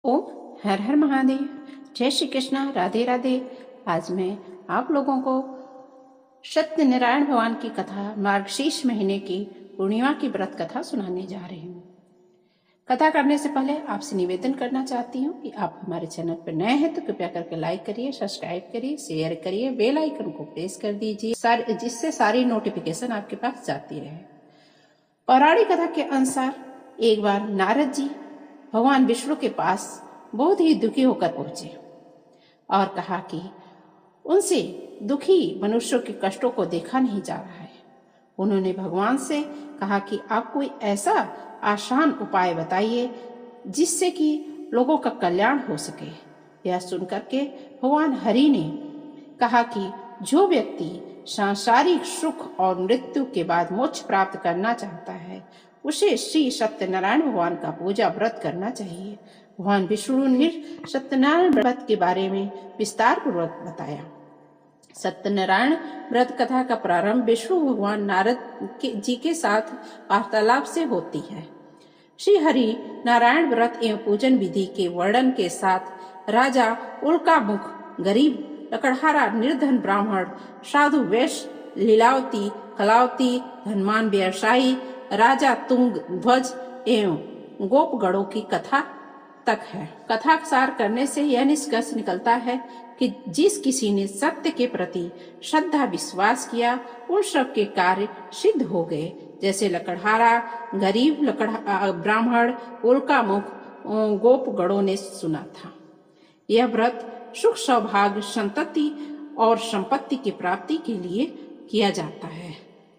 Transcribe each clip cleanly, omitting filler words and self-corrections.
ओम हर हर महादेव। जय श्री कृष्णा, राधे राधे। आज मैं आप लोगों को सत्यनारायण भगवान की कथा मार्गशीर्ष महीने की पूर्णिमा की व्रत कथा सुनाने जा रही हूँ। कथा करने से पहले आपसे निवेदन करना चाहती हूँ कि आप हमारे चैनल पर नए हैं तो कृपया करके लाइक करिए, सब्सक्राइब करिए, शेयर करिए, बेल आइकन को प्रेस कर दीजिए जिससे सारी नोटिफिकेशन आपके पास जाती रहे। पौराणिक कथा के अनुसार एक बार नारद जी भगवान विष्णु के पास बहुत ही दुखी होकर पहुंचे और कहा कि उनसे दुखी मनुष्यों के कष्टों को देखा नहीं जा रहा है। उन्होंने भगवान से कहा कि आप कोई ऐसा आसान उपाय बताइए जिससे कि लोगों का कल्याण हो सके। यह सुनकर के भगवान हरि ने कहा कि जो व्यक्ति सांसारिक सुख और मृत्यु के बाद मोक्ष प्राप्त करना चाहता है उसे श्री सत्यनारायण भगवान का पूजा व्रत करना चाहिए। भगवान विष्णु ने सत्यनारायण व्रत के बारे में विस्तार पूर्वक बताया। सत्यनारायण व्रत कथा का प्रारंभ विष्णु भगवान नारद जी के साथ वार्तालाप से होती है। श्री हरि नारायण व्रत एवं पूजन विधि के वर्णन के साथ राजा उल्कामुख, गरीब, लकड़हारा, निर्धन ब्राह्मण, साधु, वैश्य, लीलावती, कलावती, धनवान व्यवसायी, राजा तुंग ध्वज एवं गोपगणों की कथा तक है। कथा सार करने से यह निष्कर्ष निकलता है कि जिस किसी ने सत्य के प्रति श्रद्धा विश्वास किया उन सब के कार्य सिद्ध हो गए। जैसे लकड़हारा, गरीब, ब्राह्मण, उल्कामुख, गोपगणों ने सुना था। यह व्रत सुख, सौभाग्य, संतति और संपत्ति की प्राप्ति के लिए किया जाता है।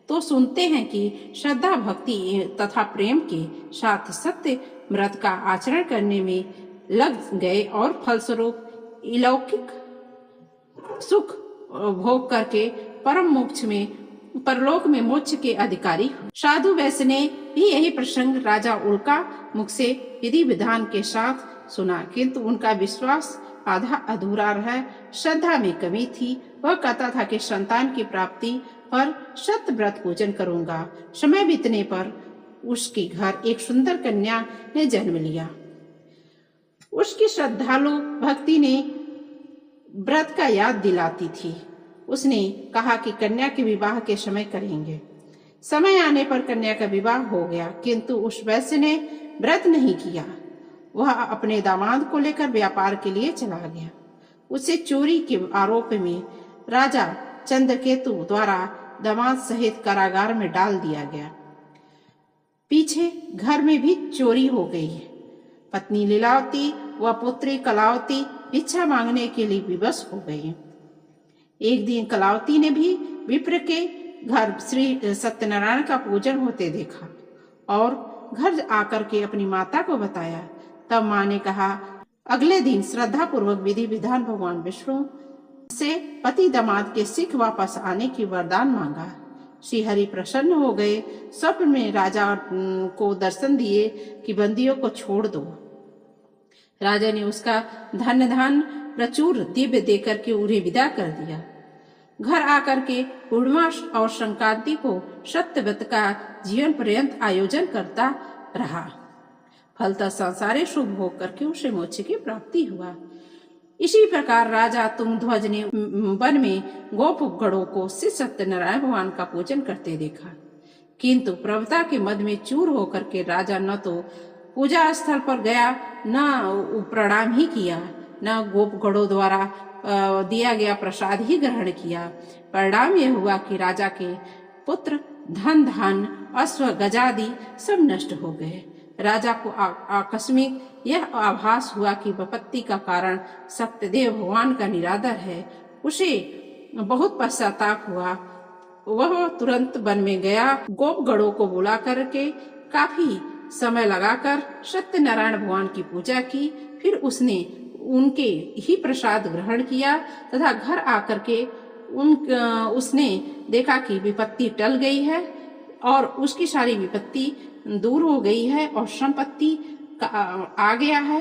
तो सुनते हैं कि श्रद्धा, भक्ति तथा प्रेम के साथ सत्य व्रत का आचरण करने में लग गए और फलस्वरूप अलौकिक सुख भोग करके परम मोक्ष में, परलोक में मोक्ष के अधिकारी। साधु वैश्य ने भी यही प्रसंग राजा उल्का मुख से विधि विधान के साथ सुना, किंतु उनका विश्वास आधा अधूरा रहा। श्रद्धा में कमी थी। वह कहता था कि संतान की प्राप्ति पर सत्य व्रत पूजन करूंगा। समय बीतने पर उसके घर एक सुंदर कन्या ने जन्म लिया। उसकी श्रद्धालु भक्ति ने व्रत का याद दिलाती थी। उसने कहा कि कन्या के विवाह के समय करेंगे। समय आने पर कन्या का विवाह हो गया, किंतु उस वैश्य ने व्रत नहीं किया। वह अपने दामाद को लेकर व्यापार के लिए चला गया। उसे चोरी के आरोप में राजा चंद्रकेतु द्वारा दामाद सहित कारागार में डाल दिया गया। पीछे घर में भी चोरी हो गई। पत्नी लीलावती व पुत्री कलावती भिक्षा मांगने के लिए विवश हो गई। एक दिन कलावती ने भी विप्र के घर श्री सत्यनारायण का पूजन होते देखा और घर आकर के अपनी माता को बताया। तब माँ ने कहा, अगले दिन श्रद्धा पूर्वक विधि विधान भगवान विष्णु से पति दामाद के सिख वापस आने की वरदान मांगा। श्री हरि प्रसन्न हो गए। स्वप्न में राजा को दर्शन दिए कि बंदियों को छोड़ दो। राजा ने उसका धन प्रचुर दिव्य देकर के उन्हें विदा कर दिया। घर आकर के पूर्णिमा और संक्रांति को सत्य व्रत का जीवन पर्यंत आयोजन करता रहा। फलतः संसारे शुभ हो करके उसे मोक्ष की प्राप्ति हुआ। इसी प्रकार राजा तुंगध्वज ने वन में गोपगणों को श्री सत्यनारायण भगवान का पूजन करते देखा, किंतु प्रभुता के मद में चूर होकर के राजा न तो पूजा स्थल पर गया, न प्रणाम ही किया, न गोपगणों द्वारा दिया गया प्रसाद ही ग्रहण किया। परिणाम यह हुआ कि राजा के पुत्र, धन धान, अश्व, गजादि सब नष्ट हो गए। राजा को आकस्मिक यह आभास हुआ कि विपत्ति का कारण सत्यदेव भगवान का निरादर है। उसे बहुत पश्चाताप हुआ। वह तुरंत वन में गया। गोपगणों को बुला करके काफी समय लगाकर सत्यनारायण भगवान की पूजा की। फिर उसने उनके ही प्रसाद ग्रहण किया तथा घर आकर के उसने देखा कि विपत्ति टल गई है और उसकी सारी विपत्ति दूर हो गई है और संपत्ति आ गया है,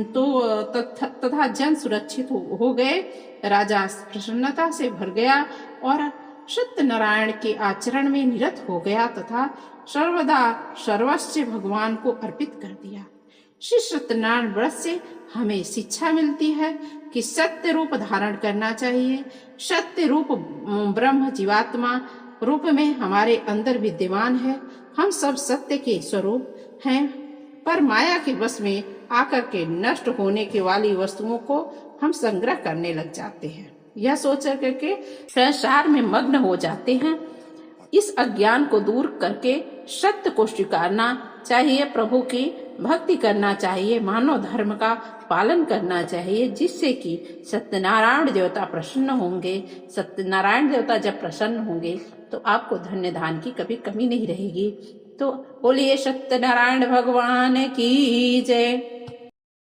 तो तथा जन सुरक्षित हो गए। राजा प्रसन्नता से भर गया और सत्यनारायण के आचरण में निरत हो गया तथा सर्वदा सर्वस्व भगवान को अर्पित कर दिया। श्री सत्यनारायण व्रत से हमें शिक्षा मिलती है कि सत्य रूप धारण करना चाहिए। सत्य रूप ब्रह्म जीवात्मा रूप में हमारे अंदर विद्यमान है। हम सब सत्य के स्वरूप हैं, पर माया के वश में आकर के नष्ट होने के वाली वस्तुओं को हम संग्रह करने लग जाते हैं। यह सोच करके संसार में मग्न हो जाते हैं। इस अज्ञान को दूर करके सत्य को स्वीकारना चाहिए, प्रभु की भक्ति करना चाहिए, मानव धर्म का पालन करना चाहिए, जिससे कि सत्यनारायण देवता प्रसन्न होंगे। सत्यनारायण देवता जब प्रसन्न होंगे तो आपको धन्य धान की कभी कमी नहीं रहेगी। तो बोलिए सत्यनारायण भगवान की जय।